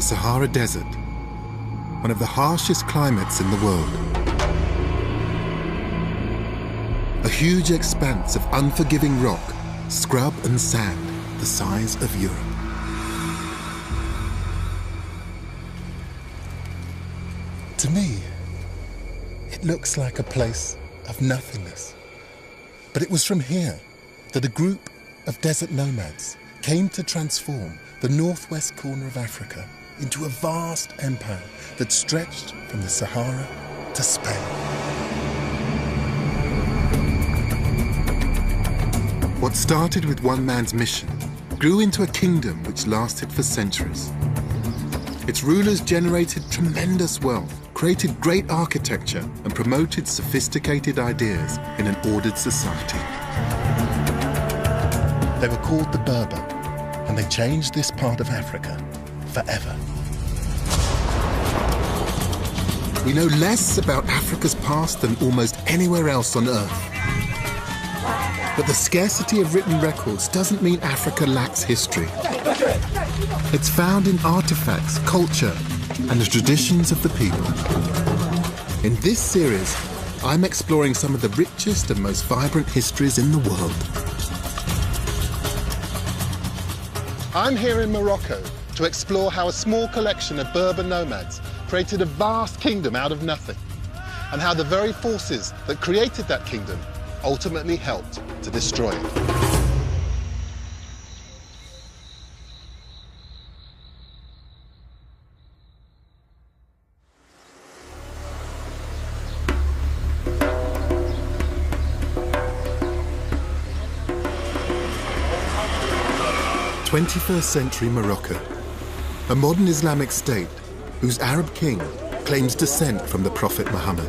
Sahara Desert, one of the harshest climates in the world. A huge expanse of unforgiving rock, scrub and sand, the size of Europe. To me, it looks like a place of nothingness. But it was from here that a group of desert nomads came to transform the northwest corner of Africa into a vast empire that stretched from the Sahara to Spain. What started with one man's mission grew into a kingdom which lasted for centuries. Its rulers generated tremendous wealth, created great architecture, and promoted sophisticated ideas in an ordered society. They were called the Berber, and they changed this part of Africa forever. We know less about Africa's past than almost anywhere else on Earth. But the scarcity of written records doesn't mean Africa lacks history. It's found in artifacts, culture, and the traditions of the people. In this series, I'm exploring some of the richest and most vibrant histories in the world. I'm here in Morocco to explore how a small collection of Berber nomads created a vast kingdom out of nothing, and how the very forces that created that kingdom ultimately helped to destroy it. (21st-century Morocco), a modern Islamic state whose Arab king claims descent from the Prophet Muhammad.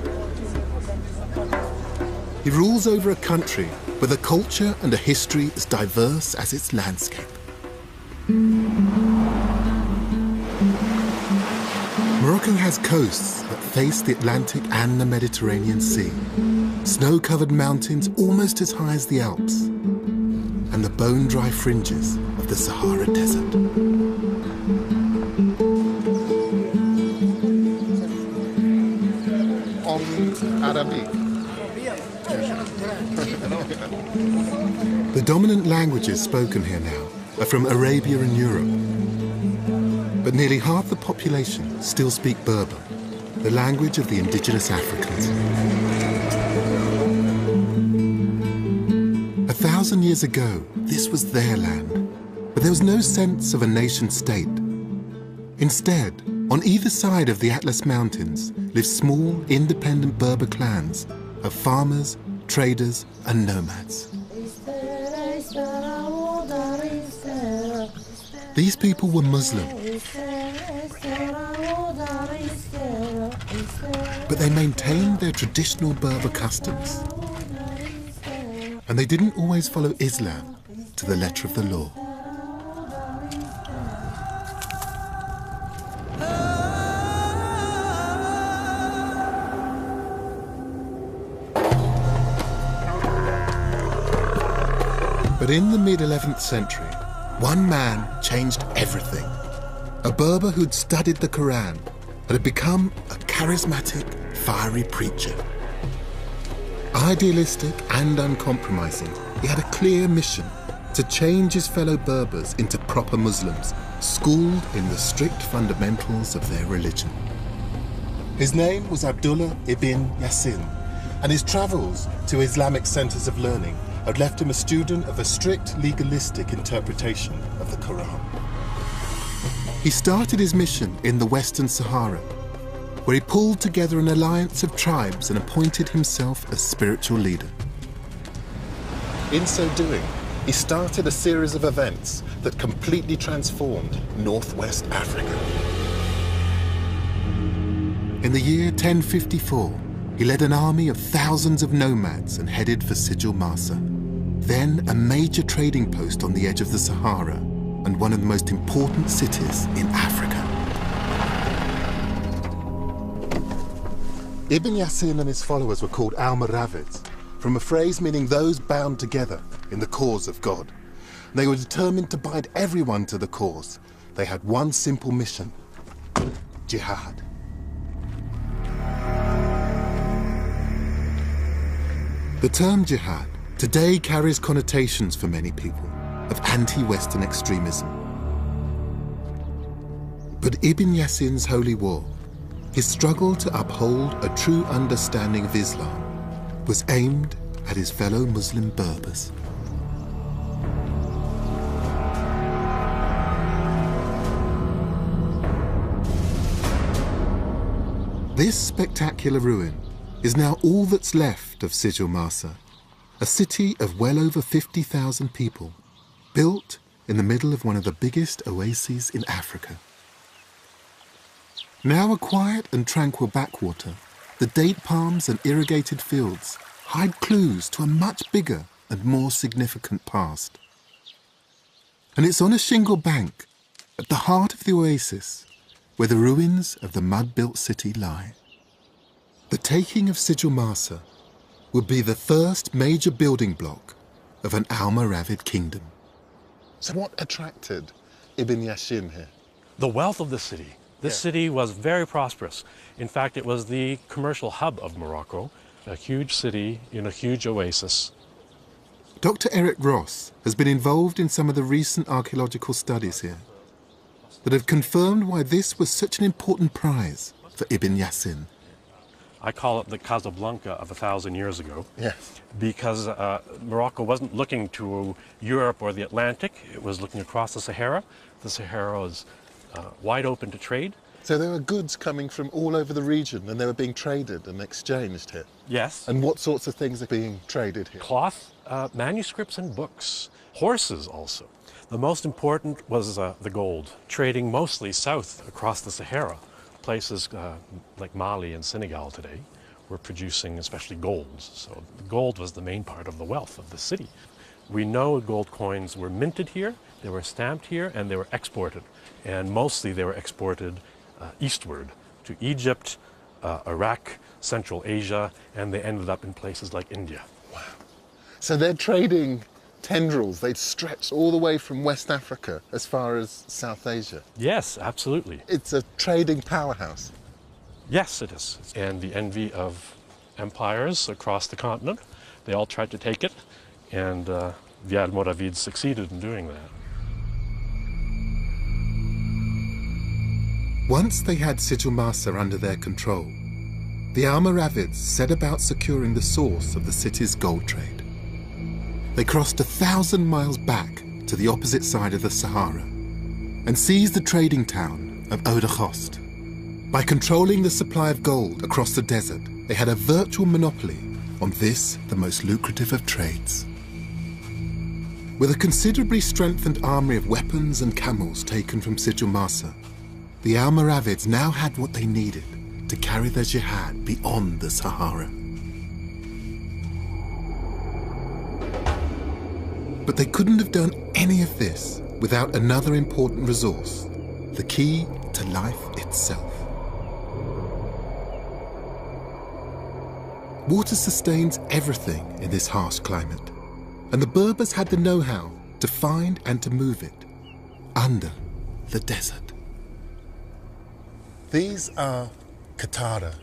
He rules over a country with a culture and a history as diverse as its landscape. Morocco has coasts that face the Atlantic and the Mediterranean Sea, snow-covered mountains almost as high as the Alps, and the bone-dry fringes of the Sahara Desert. Arabic. The dominant languages spoken here now are from Arabia and Europe. But nearly half the population still speak Berber, the language of the indigenous Africans. 1,000 years ago, this was their land, but there was no sense of a nation-state. Instead, on either side of the Atlas Mountains lived small, independent Berber clans of farmers, traders, and nomads. These people were Muslim, but they maintained their traditional Berber customs. And they didn't always follow Islam to the letter of the law. But in the mid-11th century, one man changed everything. A Berber who'd studied the Quran and had become a charismatic, fiery preacher. Idealistic and uncompromising, he had a clear mission to change his fellow Berbers into proper Muslims, schooled in the strict fundamentals of their religion. His name was Abdullah ibn Yassin, and his travels to Islamic centers of learning had left him a student of a strict legalistic interpretation of the Quran. He started his mission in the Western Sahara, where he pulled together an alliance of tribes and appointed himself as spiritual leader. In so doing, he started a series of events that completely transformed Northwest Africa. In the year 1054, he led an army of thousands of nomads and headed for Sijil Masa, then a major trading post on the edge of the Sahara and one of the most important cities in Africa. Ibn Yassin and his followers were called Almoravids, from a phrase meaning those bound together in the cause of God. They were determined to bind everyone to the cause. They had one simple mission: jihad. The term jihad today carries connotations for many people of anti-Western extremism. But Ibn Yassin's holy war, his struggle to uphold a true understanding of Islam, was aimed at his fellow Muslim Berbers. This spectacular ruin is now all that's left of Sijil Masa, a city of well over 50,000 people, built in the middle of one of the biggest oases in Africa. Now a quiet and tranquil backwater, the date palms and irrigated fields hide clues to a much bigger and more significant past. And it's on a shingle bank, at the heart of the oasis, where the ruins of the mud-built city lie. The taking of Sijil Masa would be the first major building block of an Almoravid kingdom. So what attracted Ibn Yassin here? The wealth of the city. This city was very prosperous. In fact, it was the commercial hub of Morocco, a huge city in a huge oasis. Dr. Eric Ross has been involved in some of the recent archaeological studies here that have confirmed why this was such an important prize for Ibn Yassin. I call it the Casablanca of 1,000 years ago. Yes. Because Morocco wasn't looking to Europe or the Atlantic, it was looking across the Sahara. The Sahara is wide open to trade. So there were goods coming from all over the region and they were being traded and exchanged here? Yes. And what sorts of things are being traded here? Cloth, manuscripts and books, horses also. The most important was the gold, trading mostly south across the Sahara. Places like Mali and Senegal today were producing especially gold. So gold was the main part of the wealth of the city. We know gold coins were minted here, they were stamped here, and they were exported. And mostly they were exported eastward to Egypt, Iraq, Central Asia, and they ended up in places like India. Wow. So they're trading tendrils, they'd stretch all the way from West Africa as far as South Asia. Yes, absolutely. It's a trading powerhouse. Yes, it is. And the envy of empires across the continent. They all tried to take it, and the Almoravids succeeded in doing that. Once they had Sijil Masa under their control, the Almoravids set about securing the source of the city's gold trade. They crossed 1,000 miles back to the opposite side of the Sahara and seized the trading town of Oudekhost. By controlling the supply of gold across the desert, they had a virtual monopoly on this, the most lucrative of trades. With a considerably strengthened army of weapons and camels taken from Sijil Masa, the Almoravids now had what they needed to carry their jihad beyond the Sahara. But they couldn't have done any of this without another important resource, the key to life itself. Water sustains everything in this harsh climate, and the Berbers had the know-how to find and to move it under the desert. These are Qattara.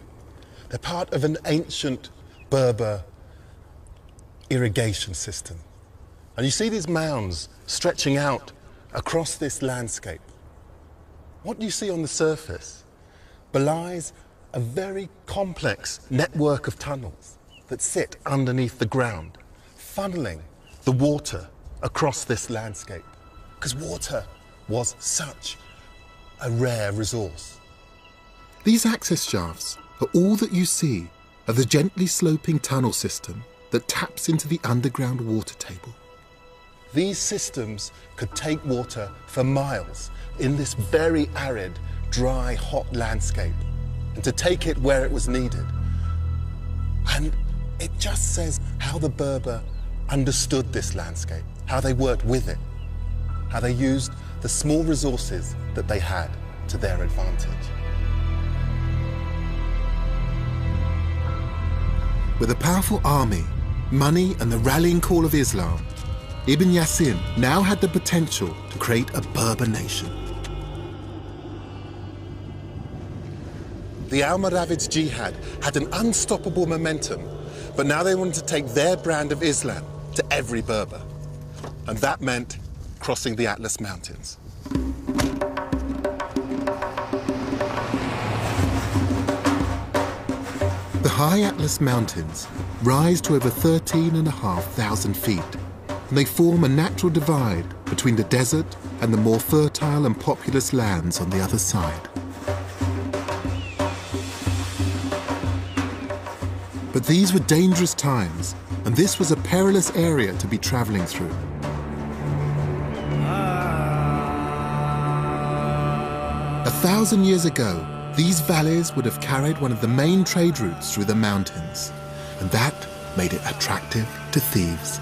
They're part of an ancient Berber irrigation system. And you see these mounds stretching out across this landscape. What you see on the surface belies a very complex network of tunnels that sit underneath the ground, funneling the water across this landscape. Because water was such a rare resource. These access shafts are all that you see of the gently sloping tunnel system that taps into the underground water table. These systems could take water for miles in this very arid, dry, hot landscape, and to take it where it was needed. And it just says how the Berber understood this landscape, how they worked with it, how they used the small resources that they had to their advantage. With a powerful army, money, and the rallying call of Islam, Ibn Yassin now had the potential to create a Berber nation. The Almoravids' jihad had an unstoppable momentum, but now they wanted to take their brand of Islam to every Berber. And that meant crossing the Atlas Mountains. The high Atlas Mountains rise to over 13,500 feet, and they form a natural divide between the desert and the more fertile and populous lands on the other side. But these were dangerous times, and this was a perilous area to be traveling through. 1,000 years ago, these valleys would have carried one of the main trade routes through the mountains, and that made it attractive to thieves.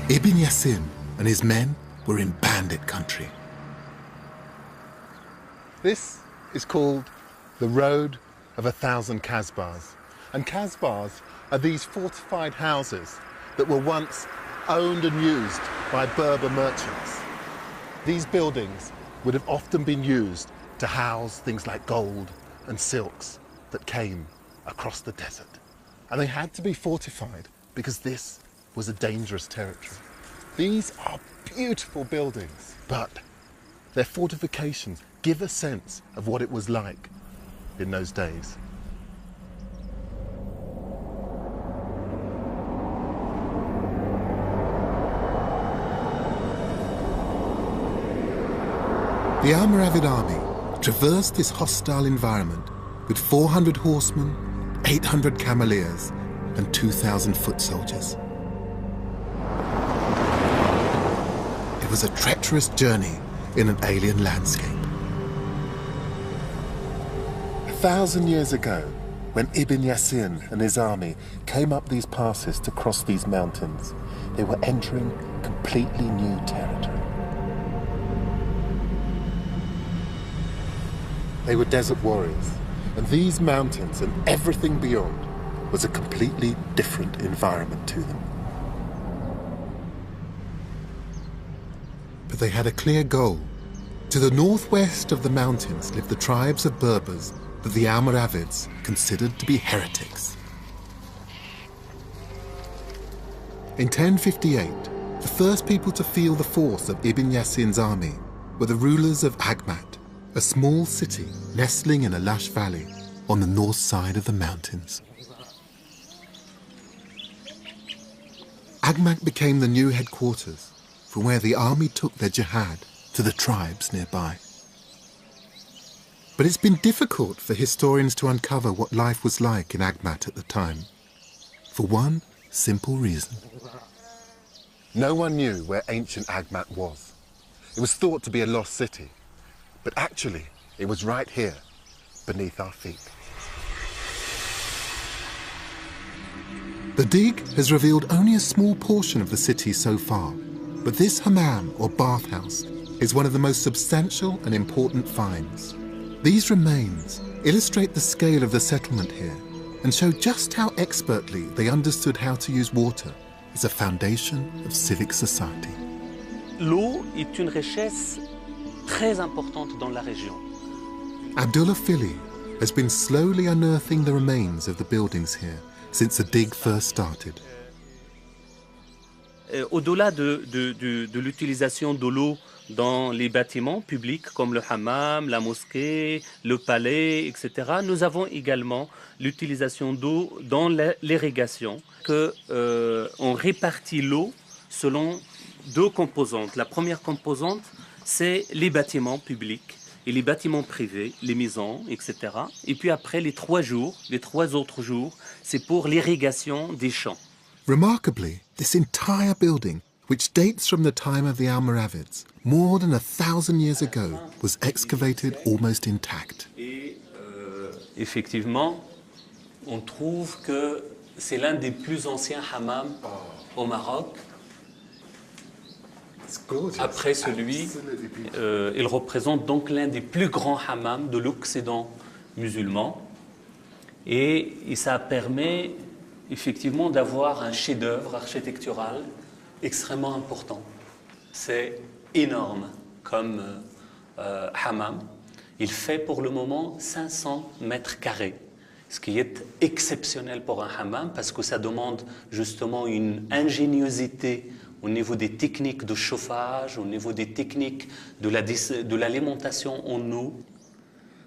Ibn Yassin and his men were in bandit country. This is called the Road of 1,000 Kasbahs. And Kasbahs are these fortified houses that were once owned and used by Berber merchants. These buildings would have often been used to house things like gold and silks that came across the desert. And they had to be fortified because this was a dangerous territory. These are beautiful buildings, but their fortifications give a sense of what it was like in those days. The Almoravid army traversed this hostile environment with 400 horsemen, 800 cameleers, and 2,000 foot soldiers. It was a treacherous journey in an alien landscape. 1,000 years ago, when Ibn Yassin and his army came up these passes to cross these mountains, they were entering completely new territory. They were desert warriors, and these mountains and everything beyond was a completely different environment to them. But they had a clear goal. To the northwest of the mountains lived the tribes of Berbers that the Almoravids considered to be heretics. In 1058, the first people to feel the force of Ibn Yassin's army were the rulers of Agmat, a small city nestling in a lush valley on the north side of the mountains. Agmat became the new headquarters from where the army took their jihad to the tribes nearby. But it's been difficult for historians to uncover what life was like in Agmat at the time, for one simple reason. No one knew where ancient Agmat was. It was thought to be a lost city, but actually it was right here, beneath our feet. The dig has revealed only a small portion of the city so far, but this hammam, or bathhouse, is one of the most substantial and important finds. These remains illustrate the scale of the settlement here and show just how expertly they understood how to use water as a foundation of civic society. L'eau est une richesse très importante dans la région. Abdullah Fili has been slowly unearthing the remains of the buildings here since the dig first started. Au-delà de l'utilisation de l'eau dans les bâtiments publics comme le hammam, la mosquée, le palais, etc., nous avons également l'utilisation d'eau dans l'irrigation, on répartit l'eau selon deux composantes. La première composante, c'est les bâtiments publics et les bâtiments privés, les maisons, etc. Et puis après, les 3 autres jours, c'est pour l'irrigation des champs. Remarkably, this entire building, which dates from the time of the Almoravids, more than 1,000 years ago, was excavated almost intact. Et effectivement, on trouve que c'est l'un des plus anciens hammams au Maroc. Après celui, il représente donc l'un des plus grands hammams de l'Occident musulman. Et ça permet effectivement d'avoir un chef-d'œuvre architectural extrêmement important. C'est énorme comme hammam. Il fait pour le moment 500 mètres carrés, ce qui est exceptionnel pour un hammam parce que ça demande justement une ingéniosité au niveau des techniques de chauffage, au niveau des techniques de l'alimentation en eau.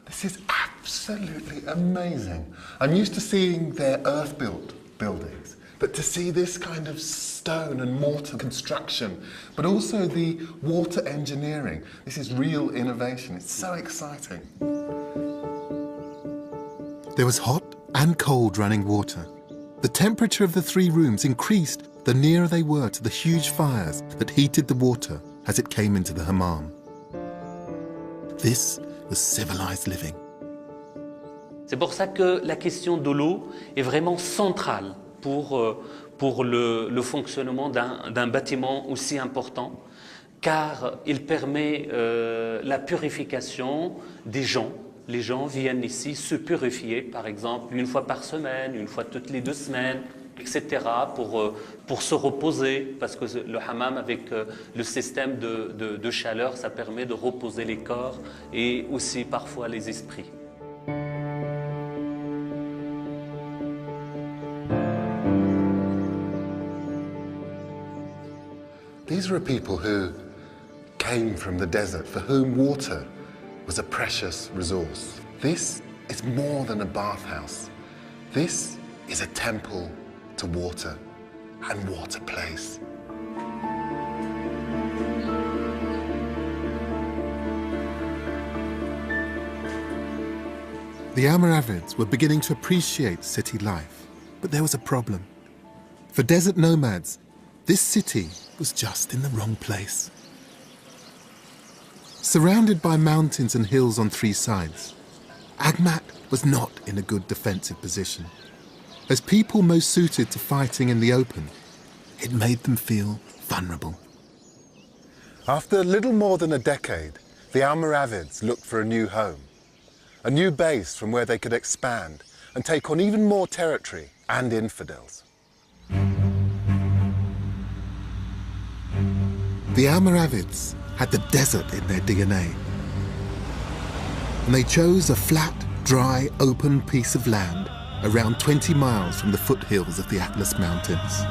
This is absolutely amazing. I'm used to seeing their earth-built buildings, but to see this kind of stone and mortar construction, but also the water engineering, this is real innovation. It's so exciting. There was hot and cold running water. The temperature of the 3 rooms increased the nearer they were to the huge fires that heated the water as it came into the hammam. This was civilized living. C'est pour ça que la question de l'eau est vraiment centrale pour le fonctionnement d'un bâtiment aussi important, car il permet la purification des gens. Les gens viennent ici se purifier, par exemple, 1 fois par semaine, 1 fois toutes les 2 semaines, etc., pour se reposer, parce que le hammam, avec le système de chaleur, ça permet de reposer les corps et aussi parfois les esprits. These were people who came from the desert, for whom water was a precious resource. This is more than a bathhouse. This is a temple to water, and what a place. The Almoravids were beginning to appreciate city life, but there was a problem. For desert nomads, this city was just in the wrong place. Surrounded by mountains and hills on 3 sides, Agmat was not in a good defensive position. As people most suited to fighting in the open, it made them feel vulnerable. After little more than a decade, the Almoravids looked for a new home, a new base from where they could expand and take on even more territory and infidels. The Almoravids had the desert in their DNA, and they chose a flat, dry, open piece of land around 20 miles from the foothills of the Atlas Mountains.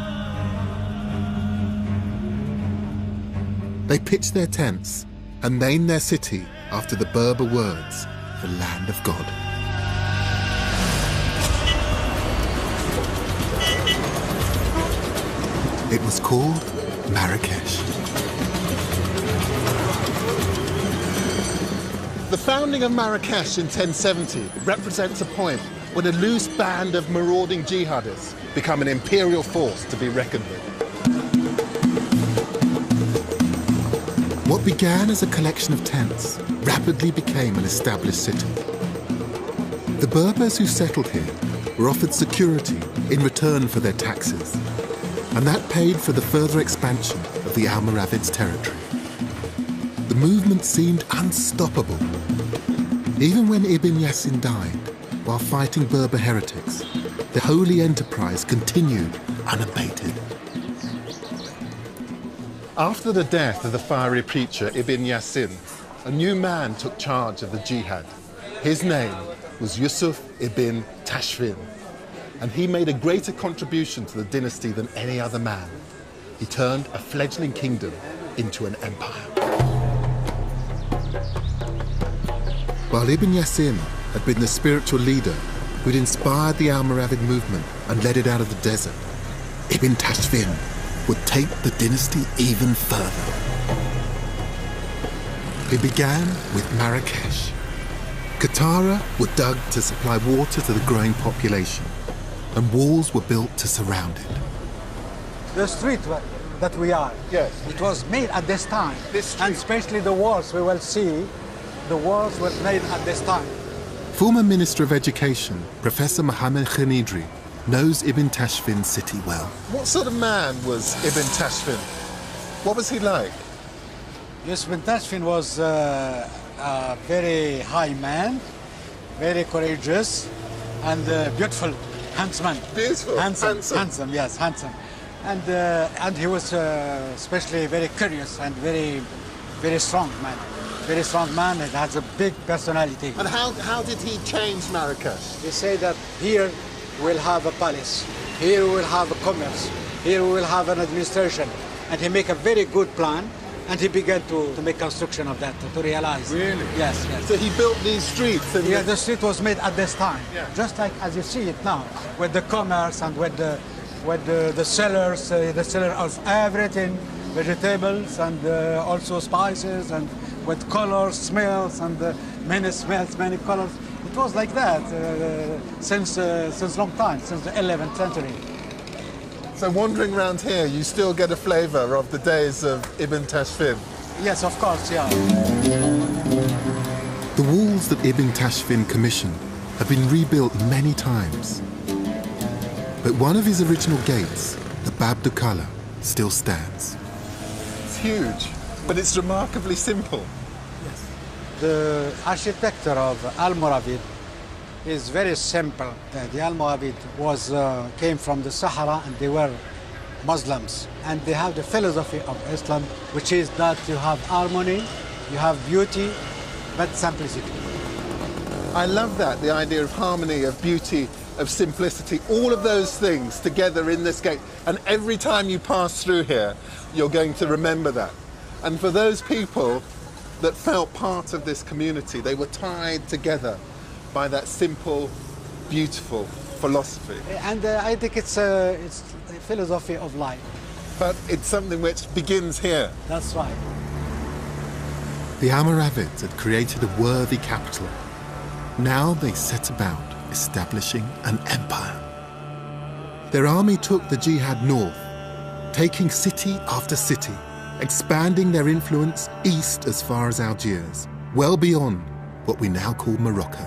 They pitched their tents and named their city after the Berber words, the land of God. It was called Marrakesh. The founding of Marrakesh in 1070 represents a point when a loose band of marauding jihadists become an imperial force to be reckoned with. What began as a collection of tents rapidly became an established city. The Berbers who settled here were offered security in return for their taxes, and that paid for the further expansion of the Almoravids' territory. The movement seemed unstoppable. Even when Ibn Yassin died, while fighting Berber heretics, the holy enterprise continued unabated. After the death of the fiery preacher Ibn Yassin, a new man took charge of the jihad. His name was Yusuf ibn Tashfin, and he made a greater contribution to the dynasty than any other man. He turned a fledgling kingdom into an empire. While Ibn Yassin had been the spiritual leader who'd inspired the Almoravid movement and led it out of the desert, Ibn Tashfin would take the dynasty even further. It began with Marrakesh. Katara were dug to supply water to the growing population, and walls were built to surround it. The street that we are, Yes. it was made at this time. This street. And especially the walls, we will see, the walls were made at this time. Former Minister of Education, Professor Mohammed Khanidri, knows Ibn Tashfin's city well. What sort of man was Ibn Tashfin? What was he like? Yes, Ibn Tashfin was a very high man, very courageous, and beautiful, handsome man. Beautiful, handsome. Yes, handsome. And he was especially very curious and very, very strong man. very strong man, and has a big personality. And how did he change Marrakesh? He said that here we'll have a palace, here we'll have a commerce, here we will have an administration. And he make a very good plan, and he began to make construction of that, to realize. Really? Yes, yes. So he built these streets? And yeah, the street was made at this time. Yeah. Just like as you see it now, with the commerce and with the sellers, the seller of everything, vegetables and also spices, and with colors, smells, and many smells, many colors. It was like that since long time, since the 11th century. So wandering around here, you still get a flavour of the days of Ibn Tashfin? Yes, of course, yeah. The walls that Ibn Tashfin commissioned have been rebuilt many times. But one of his original gates, the Bab Dukala, still stands. It's huge, but it's remarkably simple. Yes. The architecture of Almoravid is very simple. The Almoravid came from the Sahara, and they were Muslims. And they have the philosophy of Islam, which is that you have harmony, you have beauty, but simplicity. I love that, the idea of harmony, of beauty, of simplicity, all of those things together in this gate. And every time you pass through here, you're going to remember that. And for those people that felt part of this community, they were tied together by that simple, beautiful philosophy. And I think it's a philosophy of life. But it's something which begins here. That's right. The Almoravids had created a worthy capital. Now they set about establishing an empire. Their army took the jihad north, taking city after city, expanding their influence east as far as Algiers, well beyond what we now call Morocco.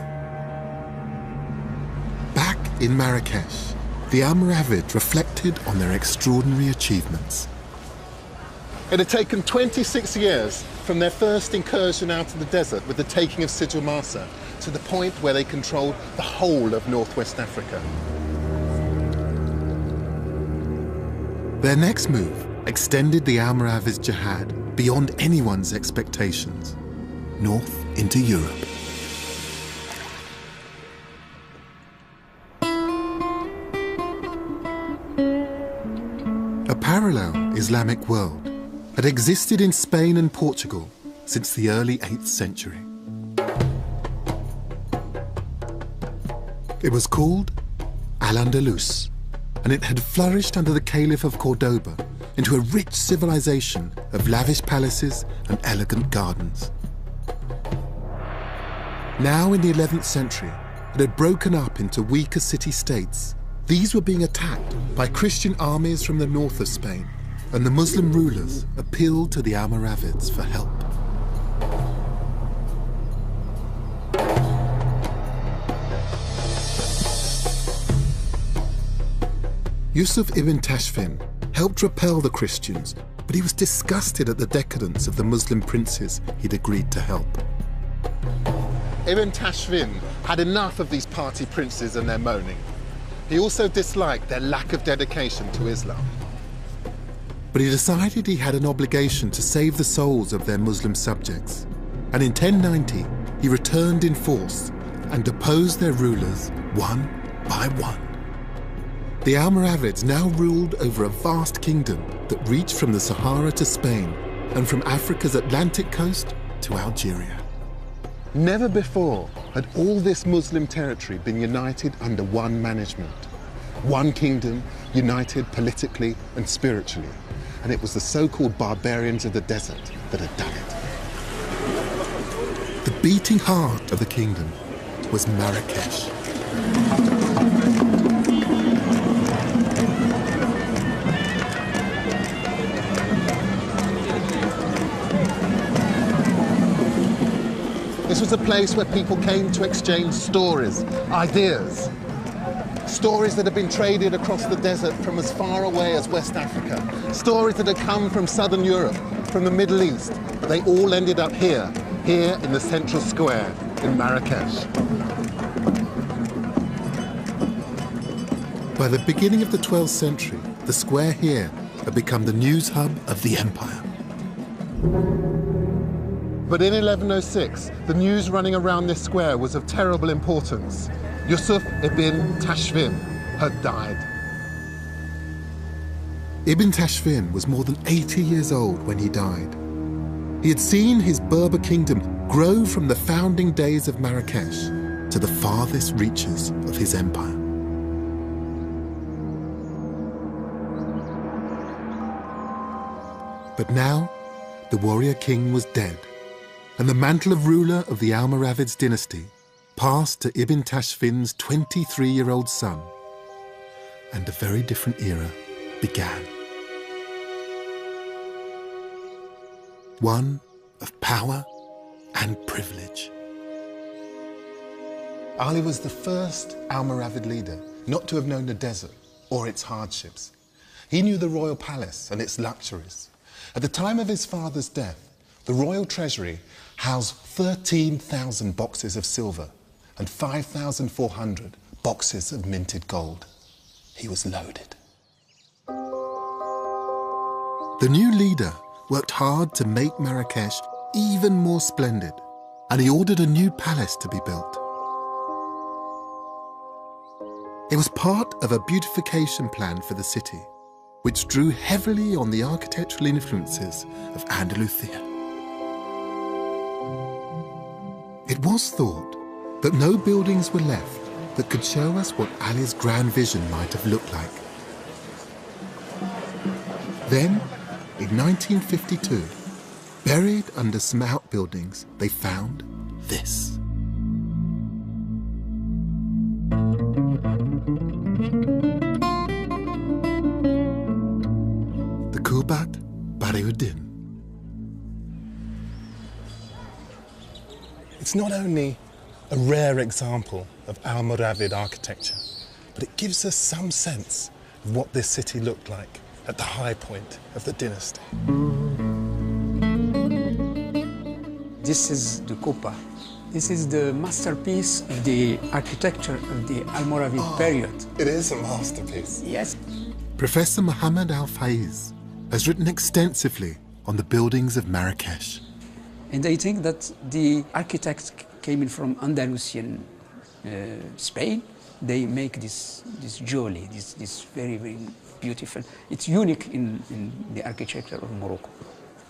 Back in Marrakesh, the Almoravid reflected on their extraordinary achievements. It had taken 26 years from their first incursion out of the desert with the taking of Sijil Masa to the point where they controlled the whole of northwest Africa. Their next move extended the Almoravids' jihad beyond anyone's expectations, north into Europe. A parallel Islamic world had existed in Spain and Portugal since the early 8th century. It was called Al-Andalus, and it had flourished under the Caliph of Cordoba into a rich civilization of lavish palaces and elegant gardens. Now in the 11th century, it had broken up into weaker city-states. These were being attacked by Christian armies from the north of Spain, and the Muslim rulers appealed to the Almoravids for help. Yusuf ibn Tashfin helped repel the Christians, but he was disgusted at the decadence of the Muslim princes he'd agreed to help. Ibn Tashfin had enough of these party princes and their moaning. He also disliked their lack of dedication to Islam. But he decided he had an obligation to save the souls of their Muslim subjects. And in 1090, he returned in force and deposed their rulers one by one. The Almoravids now ruled over a vast kingdom that reached from the Sahara to Spain and from Africa's Atlantic coast to Algeria. Never before had all this Muslim territory been united under one management. One kingdom, united politically and spiritually. And it was the so-called barbarians of the desert that had done it. The beating heart of the kingdom was Marrakesh. This was a place where people came to exchange stories, ideas. Stories that had been traded across the desert from as far away as West Africa. Stories that had come from southern Europe, from the Middle East. But they all ended up here in the central square in Marrakesh. By the beginning of the 12th century, the square here had become the news hub of the empire. But in 1106, the news running around this square was of terrible importance. Yusuf ibn Tashfin had died. Ibn Tashfin was more than 80 years old when he died. He had seen his Berber kingdom grow from the founding days of Marrakesh to the farthest reaches of his empire. But now, the warrior king was dead, and the mantle of ruler of the Almoravids dynasty passed to Ibn Tashfin's 23-year-old son, and a very different era began. One of power and privilege. Ali was the first Almoravid leader not to have known the desert or its hardships. He knew the royal palace and its luxuries. At the time of his father's death, the royal treasury housed 13,000 boxes of silver and 5,400 boxes of minted gold. He was loaded. The new leader worked hard to make Marrakesh even more splendid, and he ordered a new palace to be built. It was part of a beautification plan for the city, which drew heavily on the architectural influences of Andalusia. It was thought that no buildings were left that could show us what Ali's grand vision might have looked like. Then, in 1952, buried under some outbuildings, they found this. The Kubat Bariuddin. It's not only a rare example of Almoravid architecture, but it gives us some sense of what this city looked like at the high point of the dynasty. This is the Kuba. This is the masterpiece of the architecture of the Almoravid period. It is a masterpiece. Yes. Professor Mohammed Al-Faiz has written extensively on the buildings of Marrakesh. And I think that the architects came in from Andalusian Spain. They make this jewelry, this very, very beautiful. It's unique in the architecture of Morocco.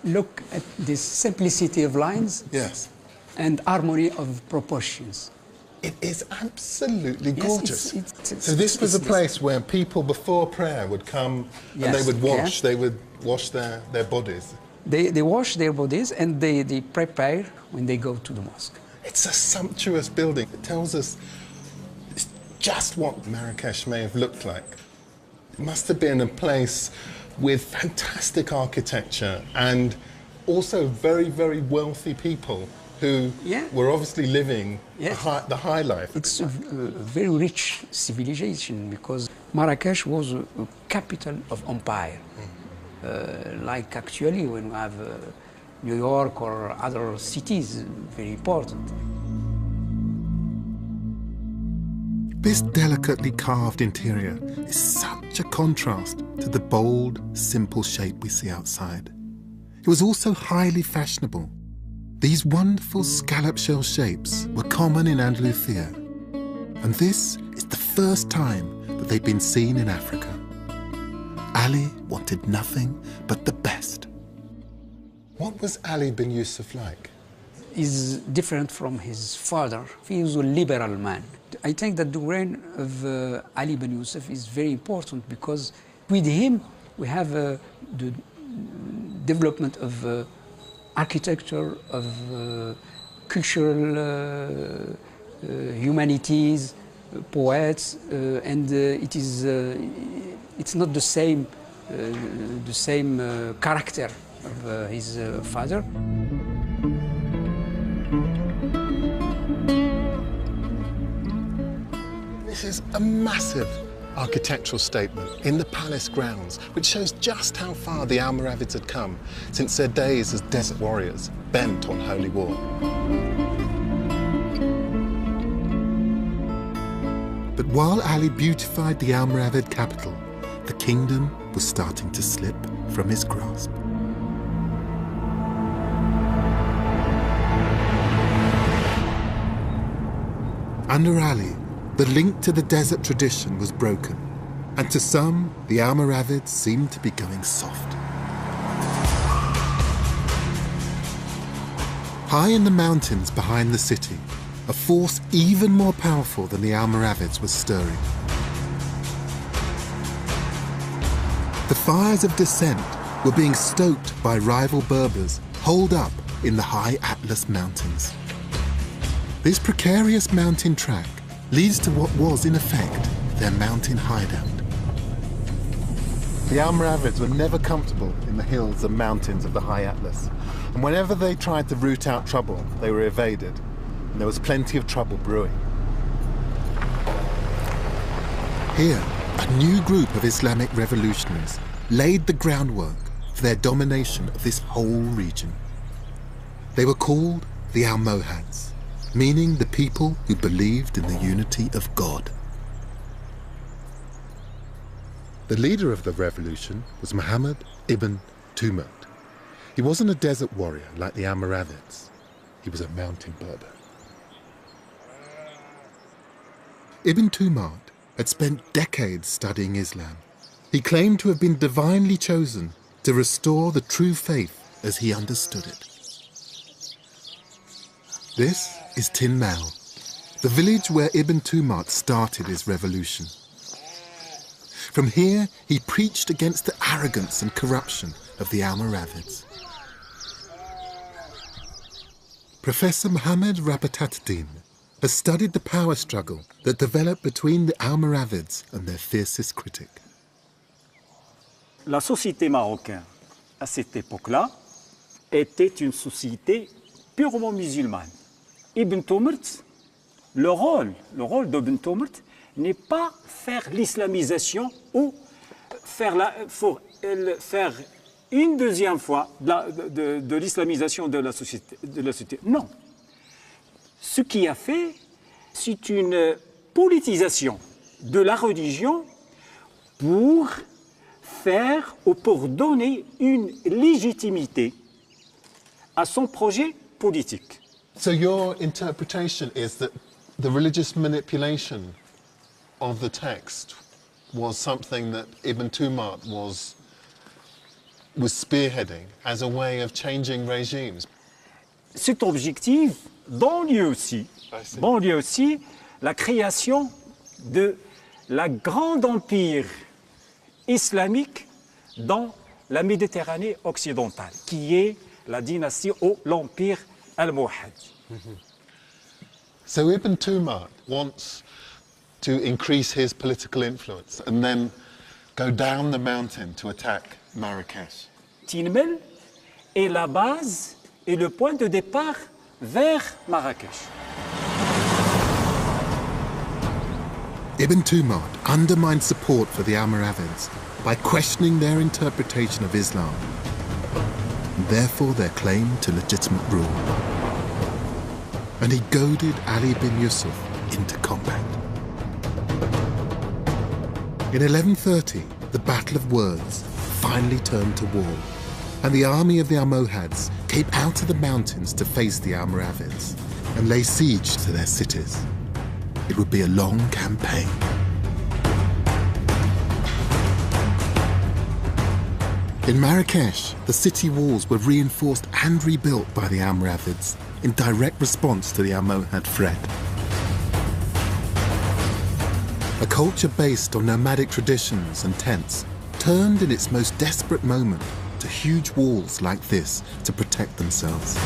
Look at this simplicity of lines. Yes. And harmony of proportions. It is absolutely gorgeous. Yes, so this was a place where people before prayer would come and they would wash. Yeah. They would wash their bodies. They wash their bodies and they prepare when they go to the mosque. It's a sumptuous building. It tells us it's just what Marrakesh may have looked like. It must have been a place with fantastic architecture and also very, very wealthy people who were obviously living the high life. It's a very rich civilization because Marrakesh was a capital of empire. Like actually when we have New York or other cities, very important. This delicately carved interior is such a contrast to the bold, simple shape we see outside. It was also highly fashionable. These wonderful scallop shell shapes were common in Andalusia, and this is the first time that they've been seen in Africa. Ali wanted nothing but the best. What was Ali bin Yusuf like? He's different from his father. He was a liberal man. I think that the reign of Ali bin Yusuf is very important because with him we have the development of architecture, of cultural humanities, poets, and it's not the same character of his father. This is a massive architectural statement in the palace grounds, which shows just how far the Almoravids had come since their days as desert warriors bent on holy war. But while Ali beautified the Almoravid capital, the kingdom was starting to slip from his grasp. Under Ali, the link to the desert tradition was broken, and to some, the Almoravids seemed to be going soft. High in the mountains behind the city, a force even more powerful than the Almoravids was stirring. The fires of dissent were being stoked by rival Berbers holed up in the high Atlas Mountains. This precarious mountain track leads to what was, in effect, their mountain hideout. The Almoravids were never comfortable in the hills and mountains of the high Atlas, and whenever they tried to root out trouble, they were evaded, and there was plenty of trouble brewing. Here, a new group of Islamic revolutionaries laid the groundwork for their domination of this whole region. They were called the Almohads, meaning the people who believed in the unity of God. The leader of the revolution was Muhammad ibn Tumurt. He wasn't a desert warrior like the Almoravids. He was a mountain Berber. Ibn Tumurt had spent decades studying Islam. He claimed to have been divinely chosen to restore the true faith as he understood it. This is Tin Mal, the village where Ibn Tumurt started his revolution. From here, he preached against the arrogance and corruption of the Almoravids. Professor Mohammed Rabataddin has studied the power struggle that developed between the Almoravids and their fiercest critic. La société marocaine, à cette époque-là, était une société purement musulmane. Ibn Tumurt, le rôle d'Ibn Tumurt n'est pas faire l'islamisation ou faire une deuxième fois de l'islamisation de la société. Non. Ce qu'il a fait, c'est une politisation de la religion pour faire ou pour donner une légitimité à son projet politique. So your interpretation is that the religious manipulation of the text was something that Ibn Tumurt was spearheading as a way of changing regimes. Cet objectif donne aussi la création de la grande empire islamique dans la Méditerranée occidentale, qui est la dynastie ou l'empire almohad. So Ibn Tumurt wants to increase his political influence and then go down the mountain to attack Marrakech. Tin Mal est la base et le point de départ vers Marrakech. Ibn Tumurt undermined support for the Almoravids by questioning their interpretation of Islam, and therefore their claim to legitimate rule. And he goaded Ali bin Yusuf into combat. In 1130, the Battle of Words finally turned to war, and the army of the Almohads came out of the mountains to face the Almoravids and lay siege to their cities. It would be a long campaign. In Marrakech, the city walls were reinforced and rebuilt by the Almoravids in direct response to the Almohad threat. A culture based on nomadic traditions and tents turned in its most desperate moment to huge walls like this to protect themselves.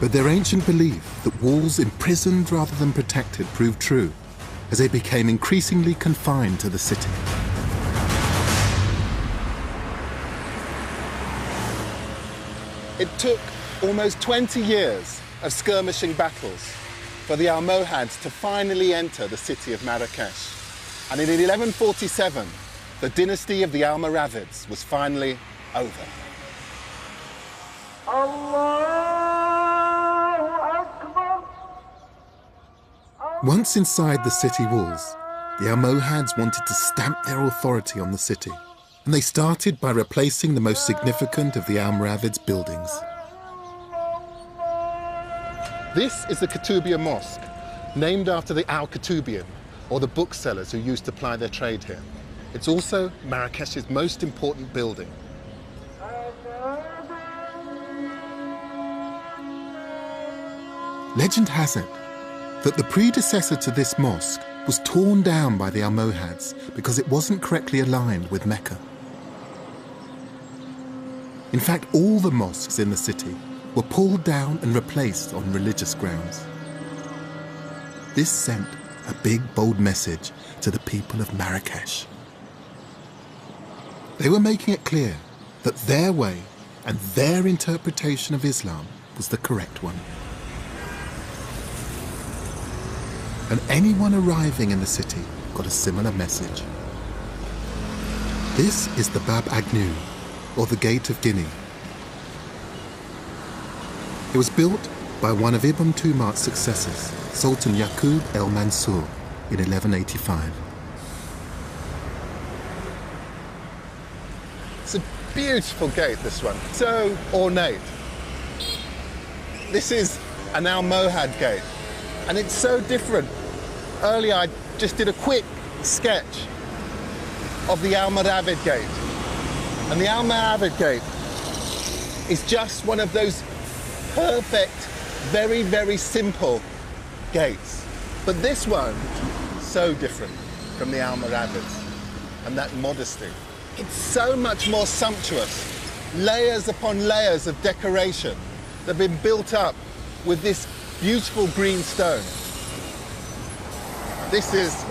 But their ancient belief that walls imprisoned rather than protected proved true as they became increasingly confined to the city. It took almost 20 years of skirmishing battles for the Almohads to finally enter the city of Marrakech. And in 1147, the dynasty of the Almoravids was finally over. Once inside the city walls, the Almohads wanted to stamp their authority on the city, and they started by replacing the most significant of the Almoravids' buildings. This is the Kutubiyya Mosque, named after the Al-Kutubiyin, or the booksellers who used to ply their trade here. It's also Marrakesh's most important building. Legend has it that the predecessor to this mosque was torn down by the Almohads because it wasn't correctly aligned with Mecca. In fact, all the mosques in the city were pulled down and replaced on religious grounds. This sent a big, bold message to the people of Marrakesh. They were making it clear that their way and their interpretation of Islam was the correct one. And anyone arriving in the city got a similar message. This is the Bab Agnew, or the Gate of Guinea. It was built by one of Ibn Tumar's successors, Sultan Yaqub el-Mansur, in 1185. It's a beautiful gate, this one, so ornate. This is an Almohad gate, and it's so different. Earlier I just did a quick sketch of the Almoravid gate, and the Almoravid gate is just one of those perfect, very, very simple gates. But this one, so different from the Almoravids, and that modesty. It's so much more sumptuous. Layers upon layers of decoration that have been built up with this beautiful green stone. This is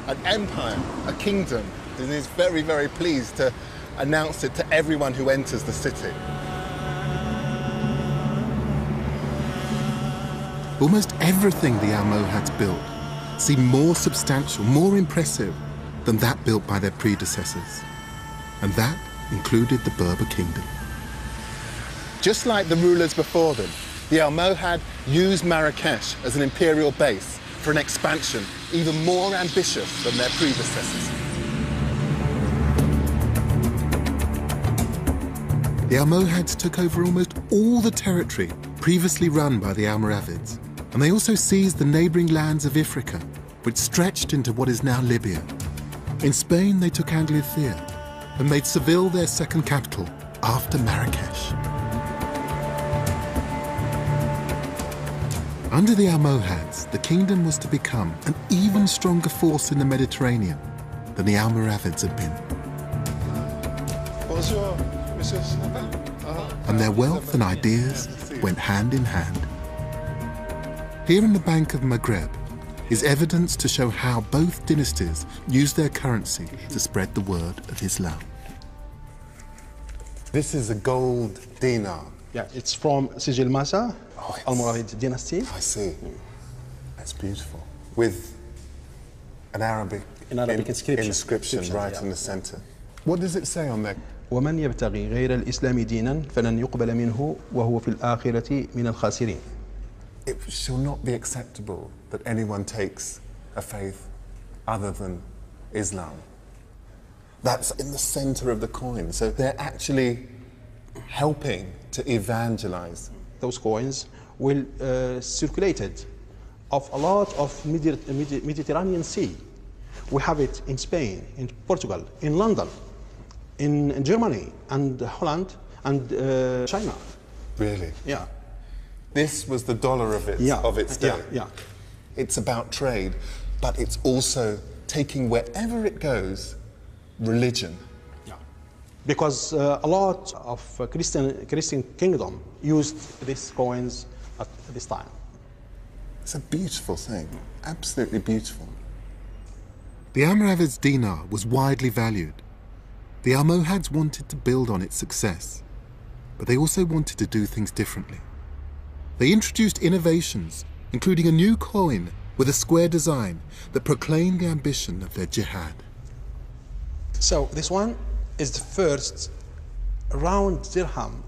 an empire, a kingdom, and is very, very pleased to announce it to everyone who enters the city. Almost everything the Almohads built seemed more substantial, more impressive than that built by their predecessors. And that included the Berber kingdom. Just like the rulers before them, the Almohad used Marrakesh as an imperial base for an expansion even more ambitious than their predecessors. The Almohads took over almost all the territory previously run by the Almoravids, and they also seized the neighbouring lands of Ifriqa, which stretched into what is now Libya. In Spain, they took Andalusia and made Seville their second capital after Marrakesh. Under the Almohads, the kingdom was to become an even stronger force in the Mediterranean than the Almoravids had been. Bonjour, Monsieur. And their wealth and ideas went hand in hand. Here in the Bank of Maghreb is evidence to show how both dynasties used their currency to spread the word of Islam. This is a gold dinar. Yeah, it's from Sijil Masa, Almoravid dynasty. I see. That's beautiful. With an Arabic inscription right in the center. What does it say on there? ومن يبتغي غير الإسلام دينا فلن يقبل منه وهو في الآخرة من الخاسرين. It shall not be acceptable that anyone takes a faith other than Islam. That's in the center of the coin. So they're actually helping to evangelize. Those coins will circulated of a lot of Mediterranean Sea. We have it in Spain, in Portugal, in London, in Germany, and Holland, and China. Really? Yeah. This was the dollar of its day. Yeah. It's about trade, but it's also taking wherever it goes, religion. Yeah. Because a lot of Christian kingdom used these coins at this time. It's a beautiful thing, absolutely beautiful. The Almoravids' dinar was widely valued. The Almohads wanted to build on its success, but they also wanted to do things differently. They introduced innovations, including a new coin with a square design that proclaimed the ambition of their jihad. So this one is the first round dirham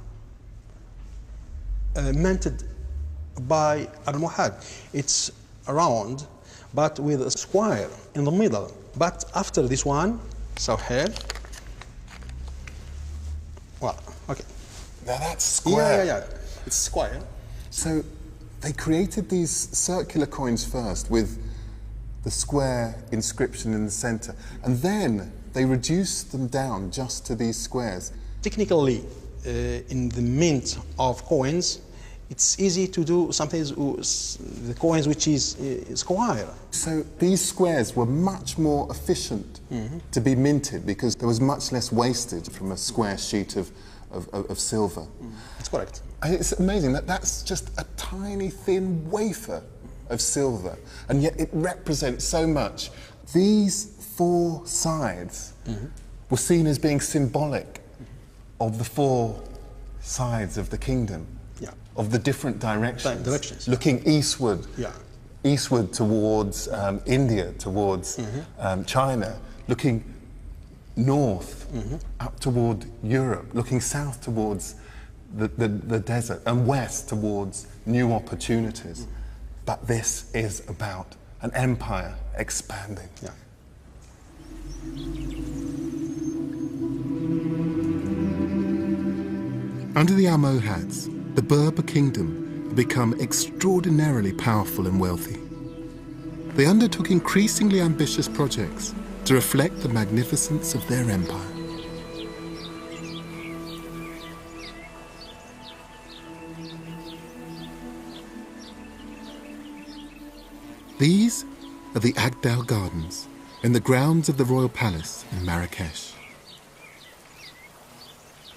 minted by Almohad. It's round, but with a square in the middle. But after this one, so here, well, okay. Now that's square. Yeah. It's square. So they created these circular coins first with the square inscription in the center, and then they reduced them down just to these squares. Technically, in the mint of coins, it's easy to do something the coins which is square. So these squares were much more efficient to be minted because there was much less wastage from a square sheet of silver. That's correct. And it's amazing that that's just a tiny thin wafer of silver, and yet it represents so much. These four sides were seen as being symbolic of the four sides of the kingdom, of the different directions. Looking eastward, eastward towards India, towards China, looking north up toward Europe, looking south towards the desert, and west towards new opportunities. But this is about an empire expanding. Under the Almohads, the Berber kingdom had become extraordinarily powerful and wealthy. They undertook increasingly ambitious projects to reflect the magnificence of their empire. These are the Agdal Gardens in the grounds of the Royal Palace in Marrakesh.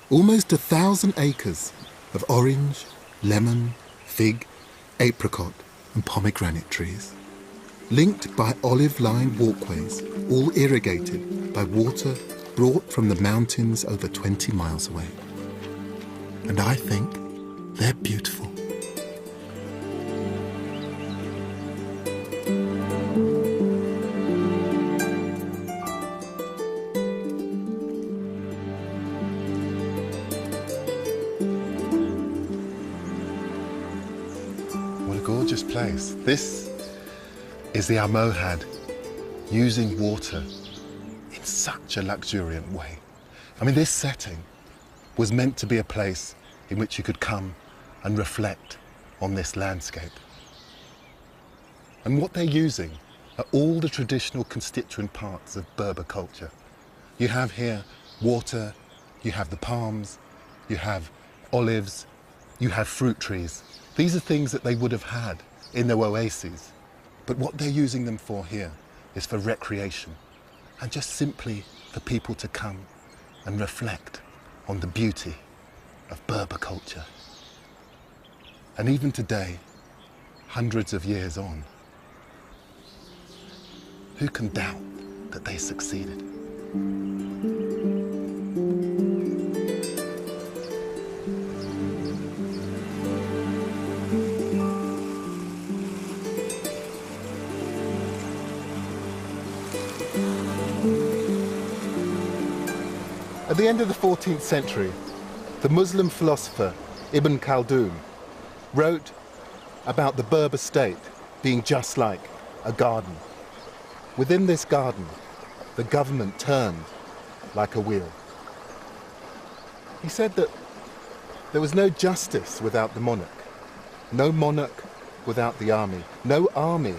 Almost 1,000 acres of orange, lemon, fig, apricot and pomegranate trees, linked by olive-lined walkways, all irrigated by water brought from the mountains over 20 miles away. And I think they're beautiful. Gorgeous place. This is the Almohad using water in such a luxuriant way. I mean, this setting was meant to be a place in which you could come and reflect on this landscape. And what they're using are all the traditional constituent parts of Berber culture. You have here water, you have the palms, you have olives, you have fruit trees. These are things that they would have had in their oases, but what they're using them for here is for recreation and just simply for people to come and reflect on the beauty of Berber culture. And even today, hundreds of years on, who can doubt that they succeeded? At the end of the 14th century, the Muslim philosopher Ibn Khaldun wrote about the Berber state being just like a garden. Within this garden, the government turned like a wheel. He said that there was no justice without the monarch, no monarch without the army, no army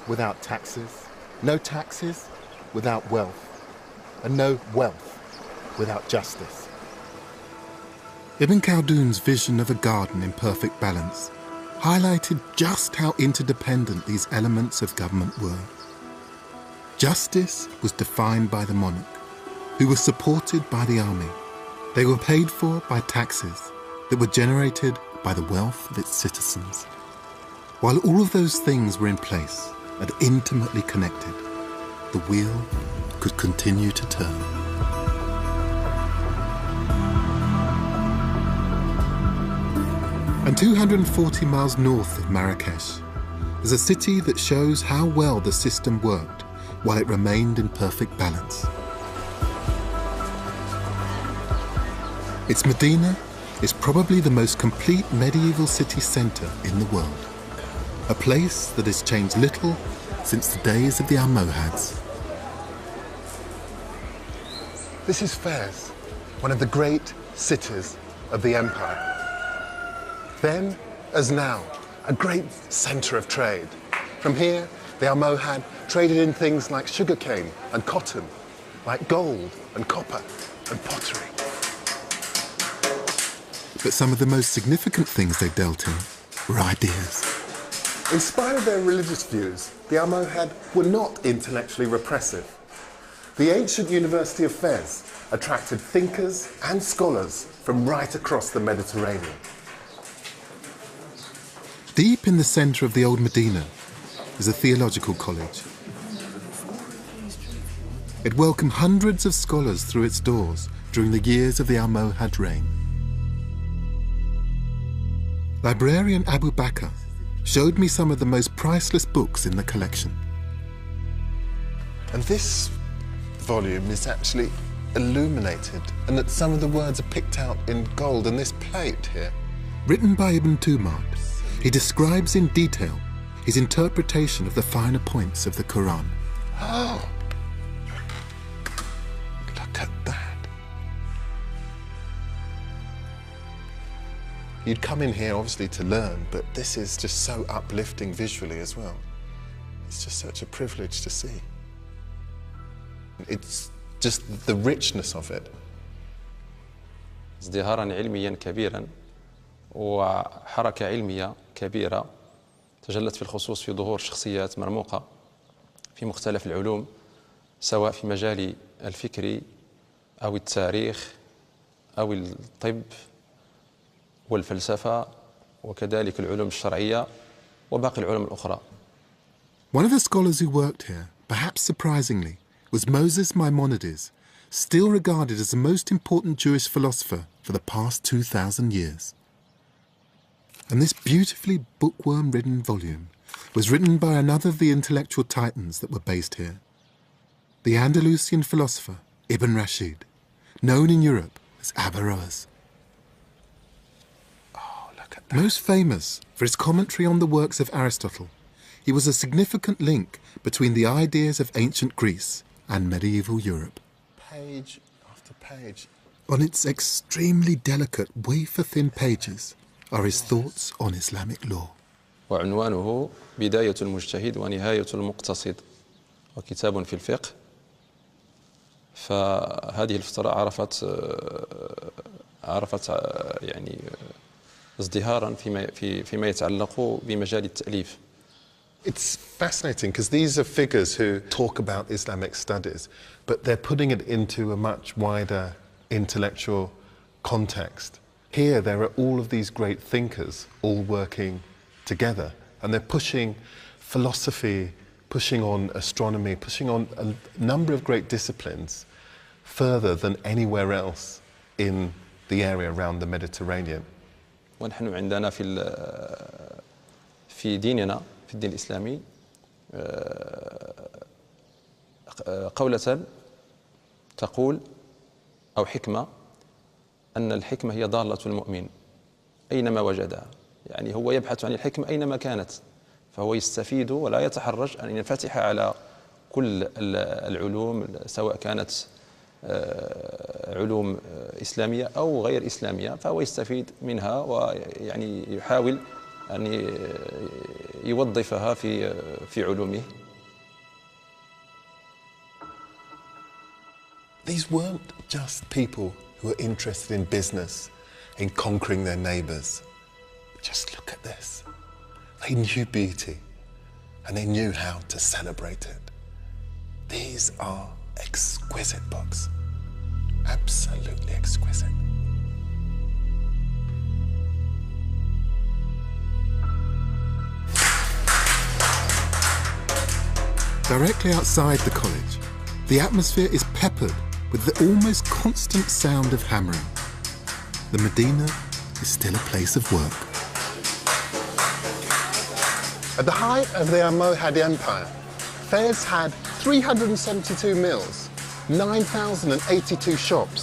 without taxes, no taxes without wealth, and no wealth without justice. Ibn Khaldun's vision of a garden in perfect balance highlighted just how interdependent these elements of government were. Justice was defined by the monarch, who was supported by the army. They were paid for by taxes that were generated by the wealth of its citizens. While all of those things were in place and intimately connected, the wheel could continue to turn. And 240 miles north of Marrakesh is a city that shows how well the system worked while it remained in perfect balance. Its Medina is probably the most complete medieval city centre in the world, a place that has changed little since the days of the Almohads. This is Fez, one of the great cities of the empire. Then, as now, a great centre of trade. From here, the Almohad traded in things like sugarcane and cotton, like gold and copper and pottery. But some of the most significant things they dealt in were ideas. In spite of their religious views, the Almohad were not intellectually repressive. The ancient University of Fez attracted thinkers and scholars from right across the Mediterranean. Deep in the centre of the old Medina is a theological college. It welcomed hundreds of scholars through its doors during the years of the Almohad reign. Librarian Abu Bakr showed me some of the most priceless books in the collection. And this volume is actually illuminated, and that some of the words are picked out in gold, and this plate here. Written by Ibn Tumard, he describes in detail his interpretation of the finer points of the Quran. Oh! Look at that. You'd come in here obviously to learn, but this is just so uplifting visually as well. It's just such a privilege to see. It's just the richness of it. ازدهارا علميا كبيرا وحركة علمية كبيرة تجلت في الخصوص في ظهور شخصيات مرموقة في مختلف العلوم، سواء في مجال الفكر أو التاريخ أو الطب والفلسفة وكذلك العلوم الشرعية وباقي العلوم الأخرى. One of the scholars who worked here, perhaps surprisingly, was Moses Maimonides, still regarded as the most important Jewish philosopher for the past 2,000 years. And this beautifully bookworm-ridden volume was written by another of the intellectual titans that were based here, the Andalusian philosopher Ibn Rashid, known in Europe as Averroes. Oh, look at that. Most famous for his commentary on the works of Aristotle, he was a significant link between the ideas of ancient Greece and medieval Europe. Page after page. On its extremely delicate, wafer-thin pages are his thoughts on Islamic law. وعنوانه بداية المجتهد ونهاية المقتصد، وكتاب في الفقه. فهذه الفترة عرفت يعني ازدهارا فيما يتعلق بمجال التأليف. It's fascinating because these are figures who talk about Islamic studies, but they're putting it into a much wider intellectual context. Here there are all of these great thinkers all working together, and they're pushing philosophy, pushing on astronomy, pushing on a number of great disciplines further than anywhere else in the area around the Mediterranean. ونحن عندنا في ديننا في الدين الإسلامي قولة تقول أو حكمة أن الحكمة هي ضالة المؤمن أينما وجدها، يعني هو يبحث عن الحكمة أينما كانت، فهو يستفيد ولا يتحرج أن ينفتح على كل العلوم سواء كانت علوم إسلامية أو غير إسلامية، فهو يستفيد منها ويعني يحاول أن يوظفها في علومه. These weren't just people who were interested in business, in conquering their neighbours. Just look at this. They knew beauty and they knew how to celebrate it. These are exquisite books. Absolutely exquisite. Directly outside the college, the atmosphere is peppered with the almost constant sound of hammering. The Medina is still a place of work. At the height of the Almohad Empire, Fez had 372 mills, 9,082 shops,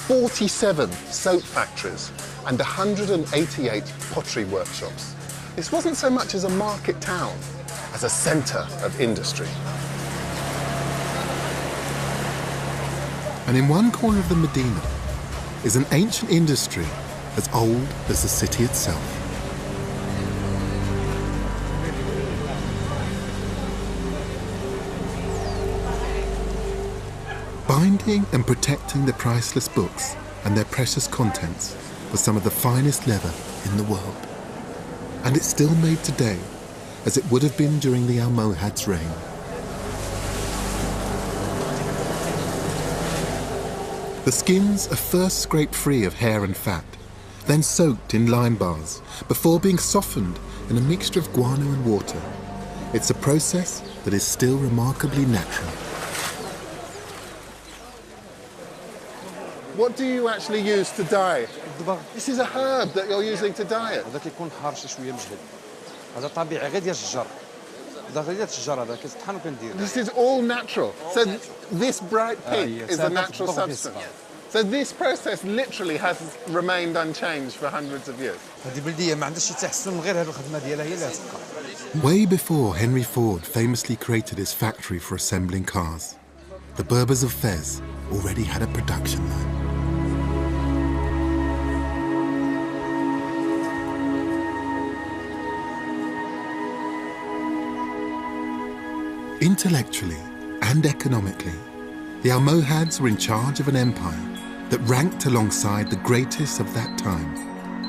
47 soap factories, and 188 pottery workshops. This wasn't so much as a market town, as a centre of industry. And in one corner of the Medina is an ancient industry as old as the city itself. Binding and protecting the priceless books and their precious contents was some of the finest leather in the world. And it's still made today, as it would have been during the Almohad's reign. The skins are first scraped free of hair and fat, then soaked in lime bars, before being softened in a mixture of guano and water. It's a process that is still remarkably natural. What do you actually use to dye? This is a herb that you're using to dye it. هذا كيكون حارش شويه مجهد. هذا طبيعي غير ديال الشجر. هذا غير ديال الشجر هذا كيطحن وكندير. This is all natural. So this bright pink is a natural substance. So this process literally has remained unchanged for hundreds of years. هذه بلديه ما عندهاش شي تحسن غير هذه الخدمه ديالها هي اللي غتبقى. Way before Henry Ford famously created his factory for assembling cars, the Berbers of Fez already had a production line. Intellectually and economically, the Almohads were in charge of an empire that ranked alongside the greatest of that time,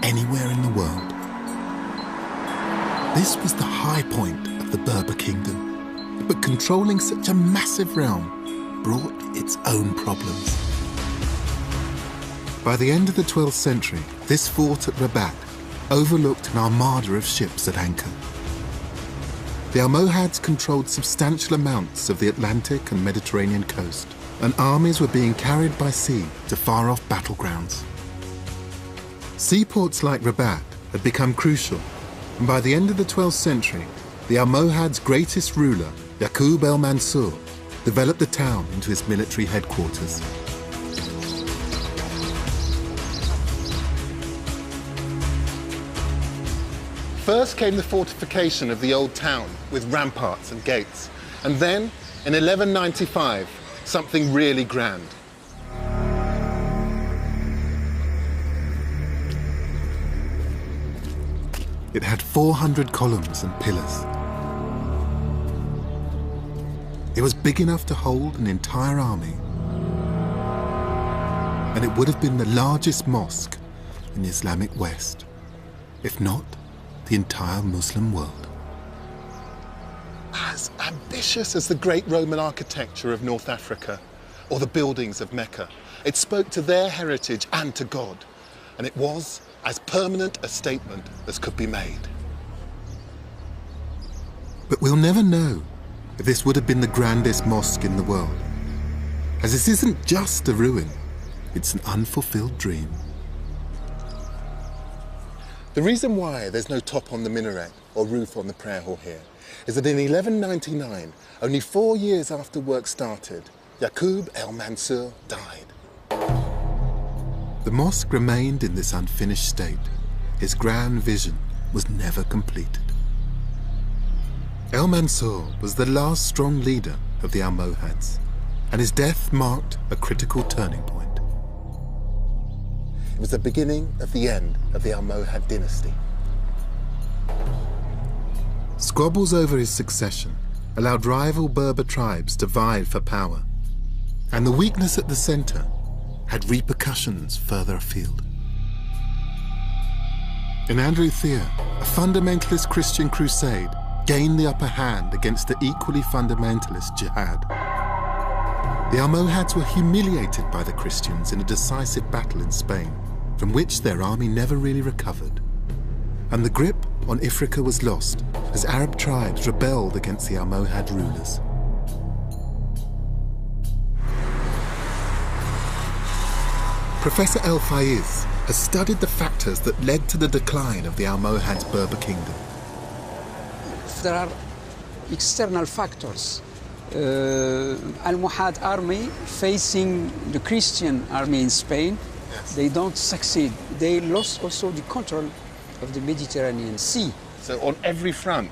anywhere in the world. This was the high point of the Berber kingdom, but controlling such a massive realm brought its own problems. By the end of the 12th century, this fort at Rabat overlooked an armada of ships at anchor. The Almohads controlled substantial amounts of the Atlantic and Mediterranean coast, and armies were being carried by sea to far-off battlegrounds. Seaports like Rabat had become crucial, and by the end of the 12th century, the Almohads' greatest ruler, Yaqub el-Mansur, developed the town into his military headquarters. First came the fortification of the old town with ramparts and gates. And then, in 1195, something really grand. It had 400 columns and pillars. It was big enough to hold an entire army. And it would have been the largest mosque in the Islamic West, if not the entire Muslim world. As ambitious as the great Roman architecture of North Africa or the buildings of Mecca, it spoke to their heritage and to God, and it was as permanent a statement as could be made. But we'll never know if this would have been the grandest mosque in the world, as this isn't just a ruin, it's an unfulfilled dream. The reason why there's no top on the minaret or roof on the prayer hall here is that in 1199, only 4 years after work started, Yaqub el-Mansur died. The mosque remained in this unfinished state. His grand vision was never completed. El-Mansur was the last strong leader of the Almohads, and his death marked a critical turning point. It was the beginning of the end of the Almohad dynasty. Squabbles over his succession allowed rival Berber tribes to vie for power, and the weakness at the center had repercussions further afield. In Androthea, a fundamentalist Christian crusade gained the upper hand against the equally fundamentalist jihad. The Almohads were humiliated by the Christians in a decisive battle in Spain, from which their army never really recovered. And the grip on Ifriqiya was lost as Arab tribes rebelled against the Almohad rulers. Professor El Faiz has studied the factors that led to the decline of the Almohad's Berber kingdom. There are external factors. Almohad army facing the Christian army in Spain, they don't succeed. They lost also the control of the Mediterranean Sea. So on every front,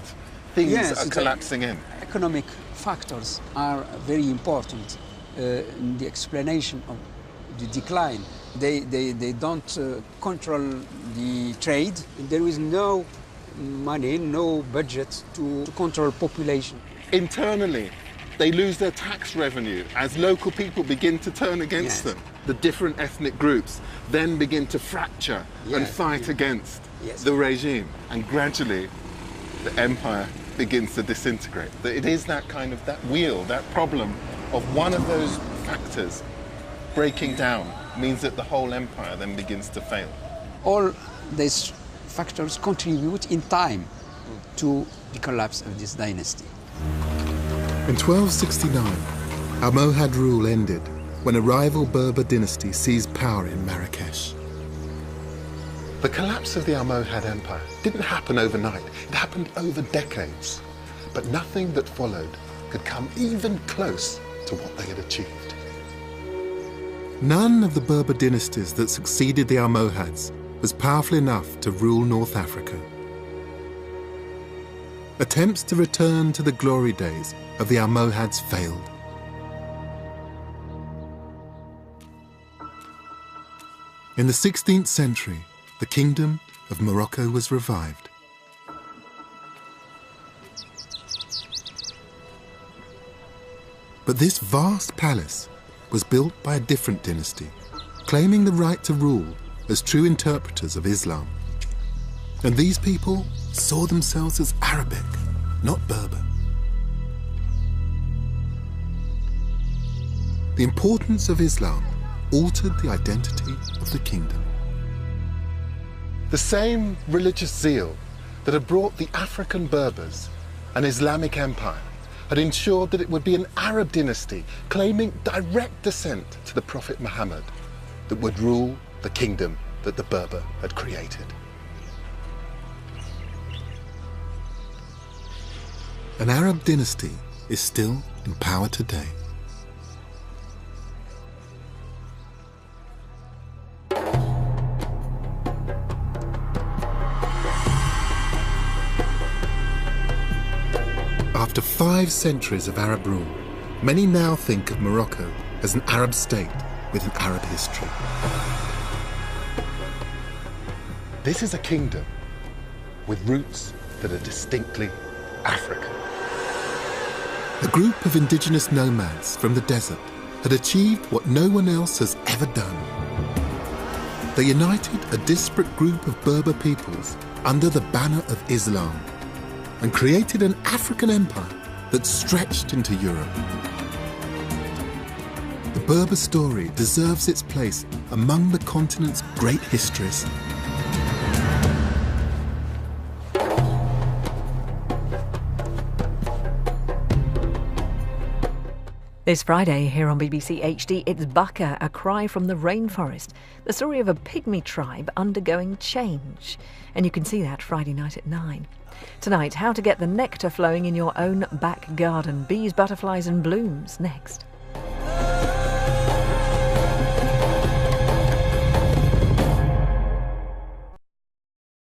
things are collapsing in. Economic factors are very important in the explanation of the decline. They don't control the trade. There is no money, no budget to control population. Internally, They lose their tax revenue as local people begin to turn against them. The different ethnic groups then begin to fracture and fight against the regime. And gradually, the empire begins to disintegrate. It is that kind of, that wheel, that problem of one of those factors breaking down means that the whole empire then begins to fail. All these factors contribute in time to the collapse of this dynasty. In 1269, Almohad rule ended when a rival Berber dynasty seized power in Marrakesh. The collapse of the Almohad Empire didn't happen overnight. It happened over decades. But nothing that followed could come even close to what they had achieved. None of the Berber dynasties that succeeded the Almohads was powerful enough to rule North Africa. Attempts to return to the glory days of the Almohads failed. In the 16th century, the kingdom of Morocco was revived. But this vast palace was built by a different dynasty, claiming the right to rule as true interpreters of Islam. And these people saw themselves as Arabic, not Berber. The importance of Islam altered the identity of the kingdom. The same religious zeal that had brought the African Berbers an Islamic empire had ensured that it would be an Arab dynasty claiming direct descent to the Prophet Muhammad that would rule the kingdom that the Berber had created. An Arab dynasty is still in power today. After 5 centuries of Arab rule, many now think of Morocco as an Arab state with an Arab history. This is a kingdom with roots that are distinctly African. A group of indigenous nomads from the desert had achieved what no one else has ever done. They united a disparate group of Berber peoples under the banner of Islam and created an African empire that stretched into Europe. The Berber story deserves its place among the continent's great histories. This Friday here on BBC HD, it's Baka, a cry from the rainforest, the story of a pygmy tribe undergoing change. And you can see that Friday night at 9. Tonight, how to get the nectar flowing in your own back garden. Bees, butterflies and blooms next.